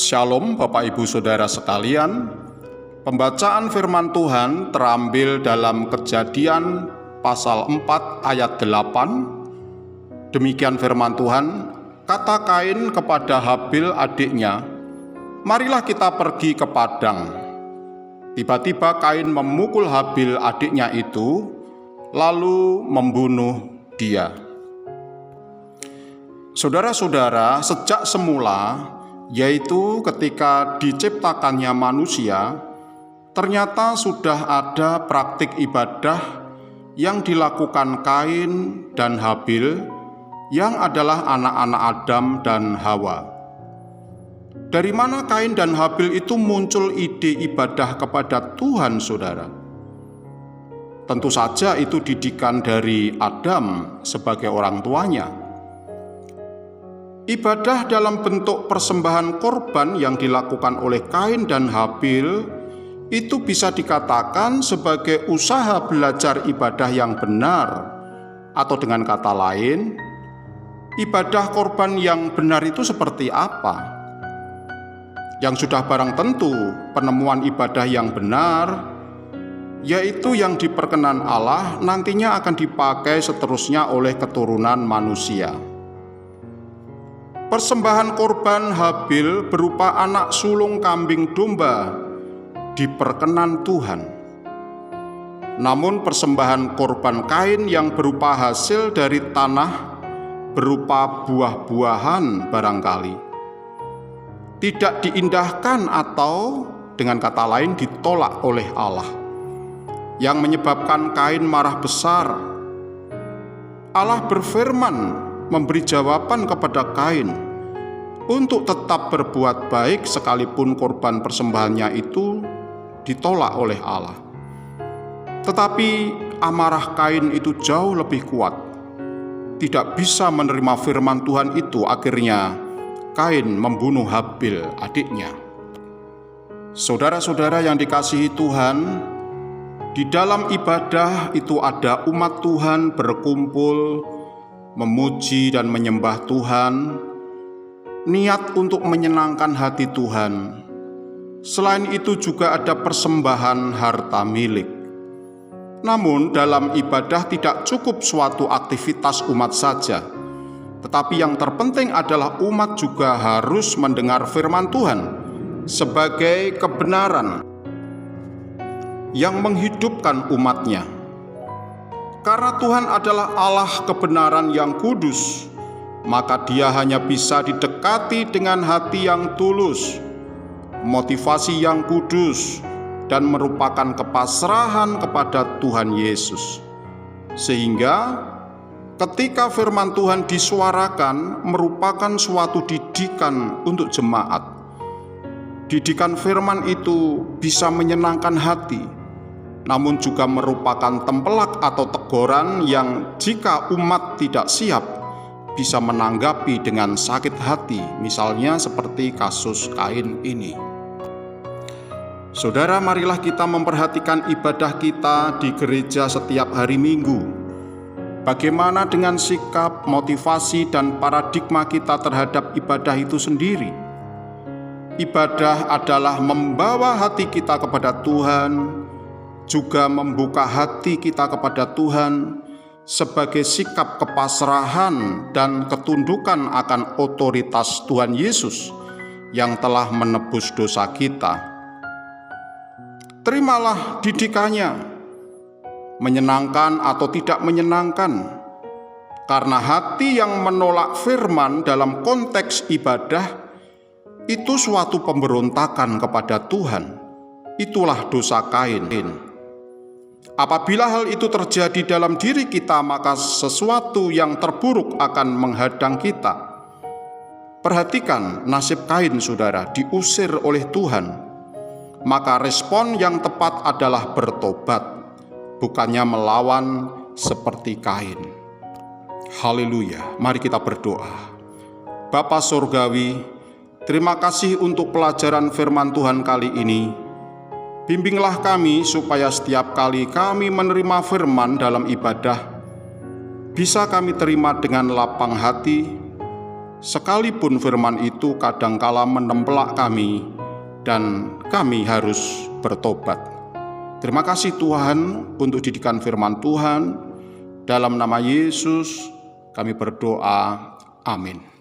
Shalom Bapak Ibu Saudara sekalian. Pembacaan firman Tuhan terambil dalam Kejadian pasal 4 ayat 8. Demikian firman Tuhan, kata Kain kepada Habil adiknya, "Marilah kita pergi ke padang." Tiba-tiba Kain memukul Habil adiknya itu, lalu membunuh dia. Saudara-saudara, sejak semula, yaitu ketika diciptakannya manusia, ternyata sudah ada praktik ibadah yang dilakukan Kain dan Habil, yang adalah anak-anak Adam dan Hawa. Dari mana Kain dan Habil itu muncul ide ibadah kepada Tuhan, saudara? Tentu saja itu didikan dari Adam sebagai orang tuanya. Ibadah dalam bentuk persembahan korban yang dilakukan oleh Kain dan Habil itu bisa dikatakan sebagai usaha belajar ibadah yang benar, atau dengan kata lain, ibadah korban yang benar itu seperti apa? Yang sudah barang tentu penemuan ibadah yang benar, yaitu yang diperkenan Allah, nantinya akan dipakai seterusnya oleh keturunan manusia. Persembahan korban Habil berupa anak sulung kambing domba diperkenan Tuhan. Namun persembahan korban Kain yang berupa hasil dari tanah berupa buah-buahan barangkali tidak diindahkan, atau dengan kata lain ditolak oleh Allah, yang menyebabkan Kain marah besar. Allah berfirman memberi jawaban kepada Kain untuk tetap berbuat baik sekalipun korban persembahannya itu ditolak oleh Allah. Tetapi amarah Kain itu jauh lebih kuat. Tidak bisa menerima firman Tuhan itu, akhirnya Kain membunuh Habil adiknya. Saudara-saudara yang dikasihi Tuhan, di dalam ibadah itu ada umat Tuhan berkumpul memuji dan menyembah Tuhan, niat untuk menyenangkan hati Tuhan. Selain itu juga ada persembahan harta milik. Namun dalam ibadah tidak cukup suatu aktivitas umat saja, tetapi yang terpenting adalah umat juga harus mendengar firman Tuhan sebagai kebenaran yang menghidupkan umatnya. Karena Tuhan adalah Allah kebenaran yang kudus, maka Dia hanya bisa didekati dengan hati yang tulus, motivasi yang kudus, dan merupakan kepasrahan kepada Tuhan Yesus. Sehingga ketika firman Tuhan disuarakan merupakan suatu didikan untuk jemaat. Didikan firman itu bisa menyenangkan hati, namun juga merupakan tempelak atau teguran yang jika umat tidak siap bisa menanggapi dengan sakit hati, misalnya seperti kasus Kain ini. Saudara, marilah kita memperhatikan ibadah kita di gereja setiap hari Minggu. Bagaimana dengan sikap, motivasi, dan paradigma kita terhadap ibadah itu sendiri? Ibadah adalah membawa hati kita kepada Tuhan, juga membuka hati kita kepada Tuhan sebagai sikap kepasrahan dan ketundukan akan otoritas Tuhan Yesus yang telah menebus dosa kita. Terimalah didikannya, menyenangkan atau tidak menyenangkan, karena hati yang menolak firman dalam konteks ibadah itu suatu pemberontakan kepada Tuhan. Itulah dosa Kain. Apabila hal itu terjadi dalam diri kita, maka sesuatu yang terburuk akan menghadang kita. Perhatikan nasib Kain, saudara, diusir oleh Tuhan. Maka respon yang tepat adalah bertobat, bukannya melawan seperti Kain. Haleluya, mari kita berdoa. Bapa Surgawi, terima kasih untuk pelajaran firman Tuhan kali ini. Bimbinglah kami supaya setiap kali kami menerima firman dalam ibadah, bisa kami terima dengan lapang hati, sekalipun firman itu kadangkala menempelak kami dan kami harus bertobat. Terima kasih Tuhan untuk didikan firman Tuhan. Dalam nama Yesus kami berdoa. Amin.